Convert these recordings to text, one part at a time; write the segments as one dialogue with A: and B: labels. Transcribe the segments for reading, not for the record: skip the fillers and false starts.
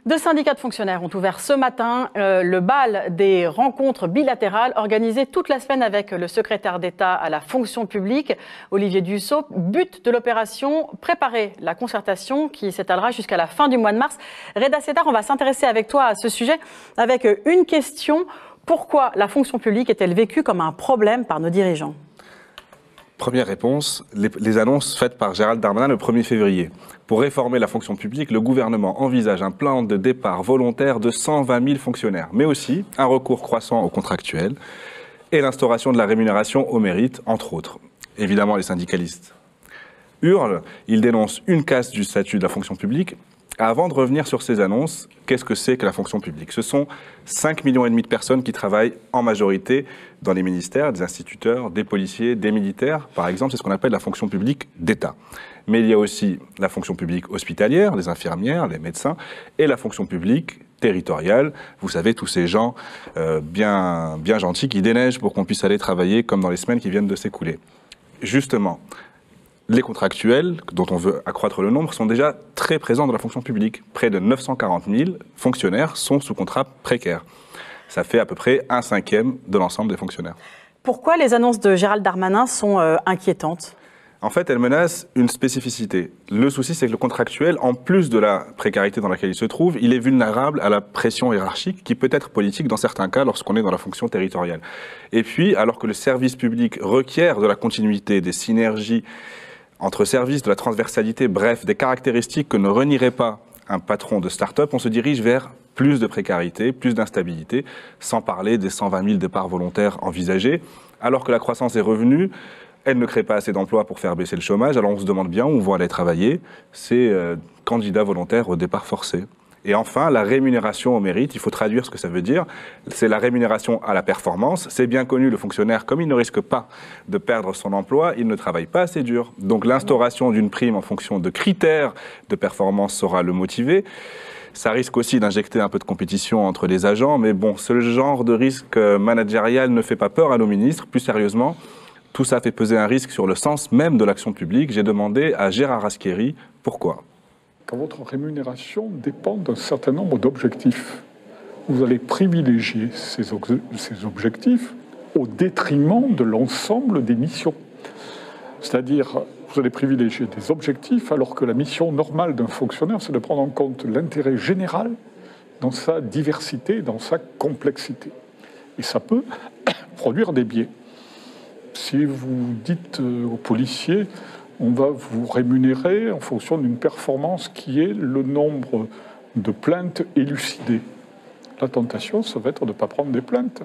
A: Deux syndicats de fonctionnaires ont ouvert ce matin le bal des rencontres bilatérales organisées toute la semaine avec le secrétaire d'État à la fonction publique, Olivier Dussopt. But de l'opération, préparer la concertation qui s'étalera jusqu'à la fin du mois de mars. Reda Settar, on va s'intéresser avec toi à ce sujet avec une question. Pourquoi la fonction publique est-elle vécue comme un problème par nos dirigeants ?
B: Première réponse, les annonces faites par Gérald Darmanin le 1er février. Pour réformer la fonction publique, le gouvernement envisage un plan de départ volontaire de 120 000 fonctionnaires, mais aussi un recours croissant aux contractuels et l'instauration de la rémunération au mérite, entre autres. Évidemment, les syndicalistes hurlent, ils dénoncent une casse du statut de la fonction publique. Avant de revenir sur ces annonces, qu'est-ce que c'est que la fonction publique ? Ce sont 5,5 millions de personnes qui travaillent en majorité dans les ministères, des instituteurs, des policiers, des militaires. Par exemple, c'est ce qu'on appelle la fonction publique d'État. Mais il y a aussi la fonction publique hospitalière, les infirmières, les médecins, et la fonction publique territoriale. Vous savez, tous ces gens bien gentils qui déneigent pour qu'on puisse aller travailler comme dans les semaines qui viennent de s'écouler. Justement, les contractuels, dont on veut accroître le nombre, sont déjà très présents dans la fonction publique. Près de 940 000 fonctionnaires sont sous contrat précaire. Ça fait à peu près 1/5 de l'ensemble des fonctionnaires. Pourquoi les annonces de Gérald Darmanin sont inquiétantes ? En fait, elles menacent une spécificité. Le souci, c'est que le contractuel, en plus de la précarité dans laquelle il se trouve, il est vulnérable à la pression hiérarchique qui peut être politique dans certains cas lorsqu'on est dans la fonction territoriale. Et puis, alors que le service public requiert de la continuité, des synergies entre services, de la transversalité, bref, des caractéristiques que ne renierait pas un patron de start-up, on se dirige vers plus de précarité, plus d'instabilité, sans parler des 120 000 départs volontaires envisagés. Alors que la croissance est revenue, elle ne crée pas assez d'emplois pour faire baisser le chômage, alors on se demande bien où vont aller travailler ces candidats volontaires au départ forcé. Et enfin, la rémunération au mérite, il faut traduire ce que ça veut dire. C'est la rémunération à la performance. C'est bien connu, le fonctionnaire, comme il ne risque pas de perdre son emploi, il ne travaille pas assez dur. Donc l'instauration d'une prime en fonction de critères de performance saura le motiver. Ça risque aussi d'injecter un peu de compétition entre les agents, mais bon, ce genre de risque managérial ne fait pas peur à nos ministres. Plus sérieusement, tout ça fait peser un risque sur le sens même de l'action publique. J'ai demandé à Gérard Rasquieri pourquoi.
C: Quand votre rémunération dépend d'un certain nombre d'objectifs, vous allez privilégier ces objectifs au détriment de l'ensemble des missions. C'est-à-dire, vous allez privilégier des objectifs alors que la mission normale d'un fonctionnaire, c'est de prendre en compte l'intérêt général dans sa diversité, dans sa complexité. Et ça peut produire des biais. Si vous dites aux policiers, on va vous rémunérer en fonction d'une performance qui est le nombre de plaintes élucidées. La tentation, ça va être de ne pas prendre des plaintes.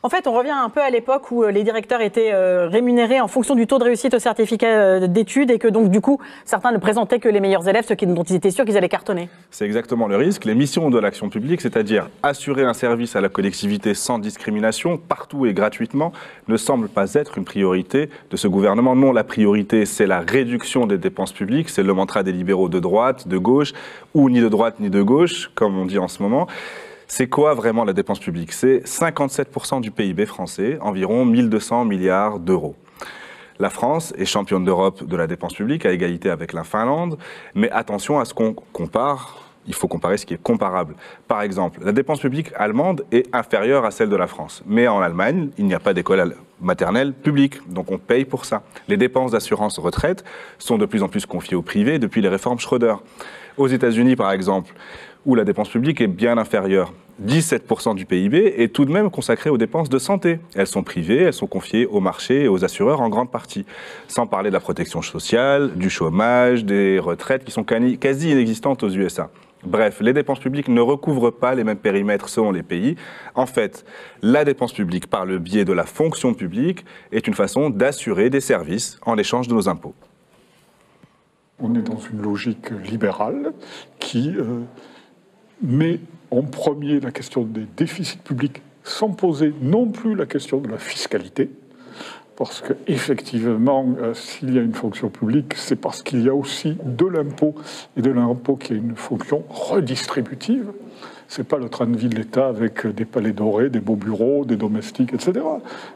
A: En fait, on revient un peu à l'époque où les directeurs étaient rémunérés en fonction du taux de réussite au certificat d'études et que donc, du coup, certains ne présentaient que les meilleurs élèves, ceux dont ils étaient sûrs qu'ils allaient cartonner.
B: C'est exactement le risque. Les missions de l'action publique, c'est-à-dire assurer un service à la collectivité sans discrimination, partout et gratuitement, ne semblent pas être une priorité de ce gouvernement. Non, la priorité, c'est la réduction des dépenses publiques. C'est le mantra des libéraux de droite, de gauche, ou ni de droite ni de gauche, comme on dit en ce moment. C'est quoi vraiment la dépense publique ? C'est 57% du PIB français, environ 1 200 milliards d'euros. La France est championne d'Europe de la dépense publique, à égalité avec la Finlande, mais attention à ce qu'on compare, il faut comparer ce qui est comparable. Par exemple, la dépense publique allemande est inférieure à celle de la France, mais en Allemagne, il n'y a pas d'école maternelle publique, donc on paye pour ça. Les dépenses d'assurance retraite sont de plus en plus confiées au privé depuis les réformes Schröder. Aux États-Unis, par exemple, où la dépense publique est bien inférieure, 17% du PIB est tout de même consacré aux dépenses de santé. Elles sont privées, elles sont confiées au marché et aux assureurs en grande partie. Sans parler de la protection sociale, du chômage, des retraites qui sont quasi inexistantes aux USA. Bref, les dépenses publiques ne recouvrent pas les mêmes périmètres selon les pays. En fait, la dépense publique par le biais de la fonction publique est une façon d'assurer des services en échange de nos impôts.
C: On est dans une logique libérale qui met en premier la question des déficits publics sans poser non plus la question de la fiscalité. Parce qu'effectivement, s'il y a une fonction publique, c'est parce qu'il y a aussi de l'impôt, et de l'impôt qui a une fonction redistributive. Ce n'est pas le train de vie de l'État avec des palais dorés, des beaux bureaux, des domestiques, etc.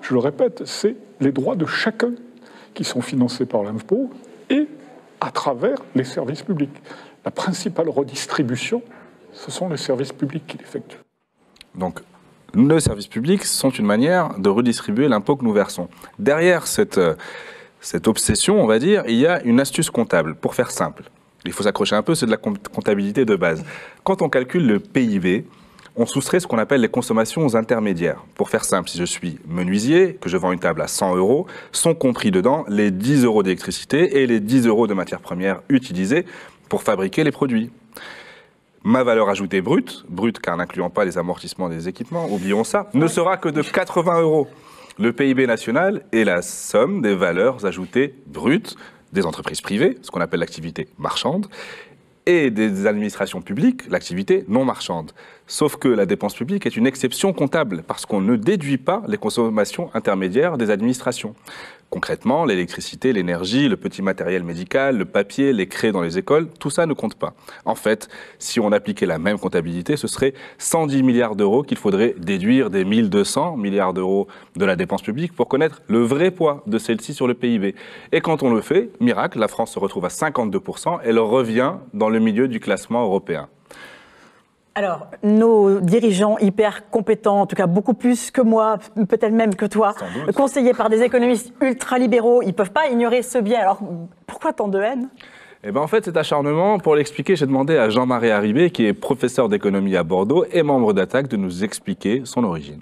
C: Je le répète, c'est les droits de chacun qui sont financés par l'impôt et à travers les services publics. la principale redistribution, ce sont les services publics qui l'effectuent.
B: Donc, nos services publics sont une manière de redistribuer l'impôt que nous versons. Derrière cette obsession, on va dire, il y a une astuce comptable. Pour faire simple, il faut s'accrocher un peu, c'est de la comptabilité de base. Quand on calcule le PIB, on soustrait ce qu'on appelle les consommations intermédiaires. Pour faire simple, si je suis menuisier, que je vends une table à 100 €, sont compris dedans les 10 € d'électricité et les 10 € de matières premières utilisées pour fabriquer les produits. Ma valeur ajoutée brute car n'incluant pas les amortissements des équipements, oublions ça, ne sera que de 80 €. Le PIB national est la somme des valeurs ajoutées brutes des entreprises privées, ce qu'on appelle l'activité marchande, et des administrations publiques, l'activité non marchande. Sauf que la dépense publique est une exception comptable, parce qu'on ne déduit pas les consommations intermédiaires des administrations. Concrètement, l'électricité, l'énergie, le petit matériel médical, le papier, les craies dans les écoles, tout ça ne compte pas. En fait, si on appliquait la même comptabilité, ce serait 110 milliards d'euros qu'il faudrait déduire des 1200 milliards d'euros de la dépense publique pour connaître le vrai poids de celle-ci sur le PIB. Et quand on le fait, miracle, la France se retrouve à 52%, elle revient dans le milieu du classement européen.
A: Alors, nos dirigeants hyper compétents, en tout cas beaucoup plus que moi, peut-être même que toi, conseillés par des économistes ultra-libéraux, ils ne peuvent pas ignorer ce biais. Alors, pourquoi tant de haine ?
B: Eh bien, en fait, cet acharnement, pour l'expliquer, j'ai demandé à Jean-Marie Haribé, qui est professeur d'économie à Bordeaux et membre d'Attaque, de nous expliquer son origine.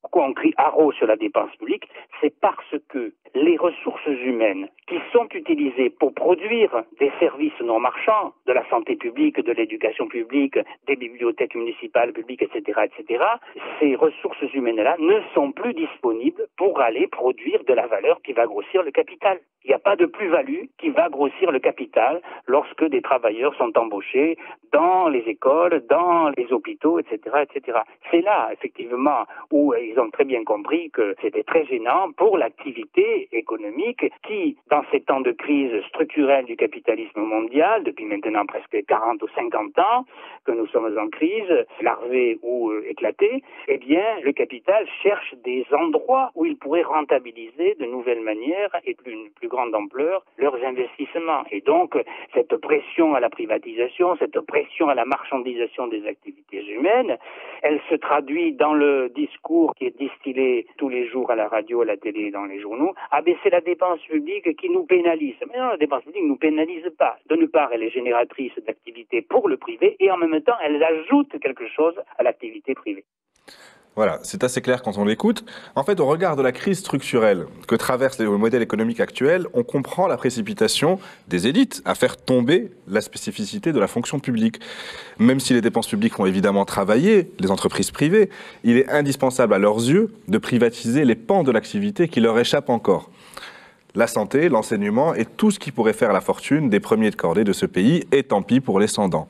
D: Pourquoi on crie haro sur la dépense publique? C'est parce que les ressources humaines qui sont utilisées pour produire des services non marchands, de la santé publique, de l'éducation publique, des bibliothèques municipales publiques, etc., ces ressources humaines-là ne sont plus disponibles pour aller produire de la valeur qui va grossir le capital. Il n'y a pas de plus-value qui va grossir le capital lorsque des travailleurs sont embauchés dans les écoles, dans les hôpitaux, etc., etc. C'est là, effectivement, où ils ont très bien compris que c'était très gênant pour l'activité économique qui, dans ces temps de crise structurelle du capitalisme mondial, depuis maintenant presque 40 ou 50 ans, que nous sommes en crise, larvée ou éclatée, eh bien, le capital cherche des endroits où il pourrait rentabiliser de nouvelles manières et plus grande ampleur leurs investissements. Et donc, cette pression à la privatisation, cette pression à la marchandisation des activités humaines, elle se traduit dans le discours qui est distillé tous les jours à la radio, à la télé, dans les journaux. Ah ben c'est la dépense publique qui nous pénalise. Mais non, la dépense publique ne nous pénalise pas. D'une part, elle est génératrice d'activité pour le privé et en même temps, elle ajoute quelque chose à l'activité privée.
B: Voilà, c'est assez clair quand on l'écoute. En fait, au regard de la crise structurelle que traverse le modèle économique actuel, on comprend la précipitation des élites à faire tomber la spécificité de la fonction publique. Même si les dépenses publiques ont évidemment travaillé, les entreprises privées, il est indispensable à leurs yeux de privatiser les pans de l'activité qui leur échappent encore. La santé, l'enseignement et tout ce qui pourrait faire la fortune des premiers de cordée de ce pays, et tant pis pour les sans-dents.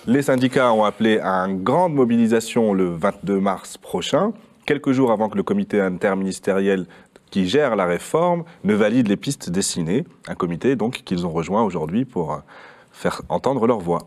B: Les syndicats ont appelé à une grande mobilisation le 22 mars prochain, quelques jours avant que le comité interministériel qui gère la réforme ne valide les pistes dessinées. Un comité donc qu'ils ont rejoint aujourd'hui pour faire entendre leur voix.